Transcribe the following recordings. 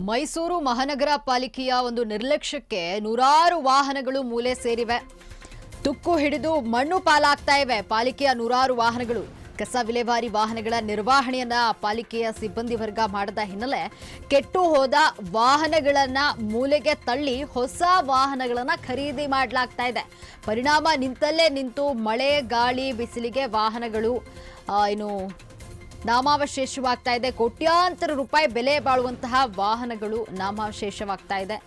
ಮೈಸೂರು ಮಹಾನಗರ ಪಾಲಿಕೆಯ ಒಂದು ನಿರ್ಲಕ್ಷ್ಯಕ್ಕೆ ನೂರಾರು ವಾಹನಗಳು ಮೂಲೆ ಸೇರಿವೆ. ತುಕ್ಕು ಹಿಡಿದು ಮಣ್ಣು ಪಾಲಾಗ್ತಾ ಇವೆ. ಪಾಲಿಕೆಯ ನೂರಾರು ವಾಹನಗಳು ಕಸ ವಿಲೇವಾರಿ ವಾಹನಗಳ ನಿರ್ವಹಣೆಯನ್ನ ಪಾಲಿಕೆಯ ಸಿಬ್ಬಂದಿ ವರ್ಗ ಮಾಡದ ಹಿನ್ನೆಲೆ ಕೆಟ್ಟು ಹೋದ ವಾಹನಗಳನ್ನ ಮೂಲೆಗೆ ತಳ್ಳಿ ಹೊಸ ವಾಹನಗಳನ್ನ ಖರೀದಿ ಮಾಡಲಾಗ್ತಾ ಇದೆ. ಪರಿಣಾಮ ನಿಂತಲ್ಲೇ ನಿಂತು ಮಳೆ ಗಾಳಿ ಬಿಸಿಲಿಗೆ ವಾಹನಗಳು ನಾಮಾವಶೇಷವಾಗ್ತಾ ಇದೆ. ಕೋಟ್ಯಾಂತರ ರೂಪಾಯಿ ಬೆಲೆ ಬಾಳುವಂತಹ ವಾಹನಗಳು ನಾಮಾವಶೇಷವಾಗ್ತಾ ಇದೆ.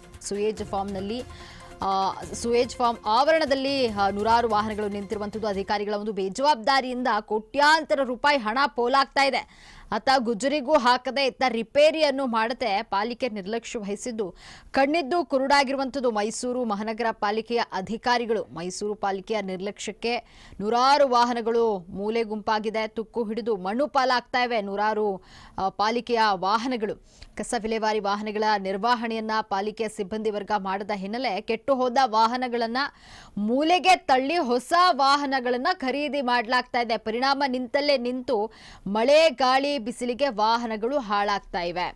ಸುಯೇಜ್ ಫಾರ್ಮ್ ಆವರಣದಲ್ಲಿ ನೂರಾರು ವಾಹನಗಳು ನಿಂತಿರುವಂಥದ್ದು ಅಧಿಕಾರಿಗಳ ಒಂದು ಬೇಜವಾಬ್ದಾರಿಯಿಂದ ಕೋಟ್ಯಾಂತರ ರೂಪಾಯಿ ಹಣ ಪೋಲಾಗ್ತಾ ಇದೆ. ಅತ್ತ ಗುಜರಿಗೂ ಹಾಕದೆ ಇತ್ತ ರಿಪೇರಿಯನ್ನು ಮಾಡದೆ ಪಾಲಿಕೆ ನಿರ್ಲಕ್ಷ್ಯ ವಹಿಸಿದ್ದು ಕಣ್ಣಿದ್ದು ಕುರುಡಾಗಿರುವಂಥದ್ದು ಮೈಸೂರು ಮಹಾನಗರ ಪಾಲಿಕೆಯ ಅಧಿಕಾರಿಗಳು. ಮೈಸೂರು ಪಾಲಿಕೆಯ ನಿರ್ಲಕ್ಷ್ಯಕ್ಕೆ ನೂರಾರು ವಾಹನಗಳು ಮೂಲೆ ಗುಂಪಾಗಿದೆ. ತುಕ್ಕು ಹಿಡಿದು ಮಣ್ಣು ಪಾಲಾಗ್ತಾ ಇವೆ ನೂರಾರು ಪಾಲಿಕೆಯ ವಾಹನಗಳು. ಕಸ ವಿಲೇವಾರಿ ವಾಹನಗಳ ನಿರ್ವಹಣೆಯನ್ನ ಪಾಲಿಕೆಯ ಸಿಬ್ಬಂದಿ ವರ್ಗ ಮಾಡದ ಹಿನ್ನೆಲೆ ಕೆಟ್ಟು ಹೋದ ವಾಹನಗಳನ್ನ ಮೂಲೆಗೆ ತಳ್ಳಿ ಹೊಸ ವಾಹನಗಳನ್ನ ಖರೀದಿ ಮಾಡಲಾಗ್ತಾ ಇದೆ. ಪರಿಣಾಮ ನಿಂತಲ್ಲೇ ನಿಂತು ಮಳೆ ಗಾಳಿ ಬಿಸಿಲಿಗೆ ವಾಹನಗಳು ಹಾಳಾಗ್ತಾ ಇವೆ.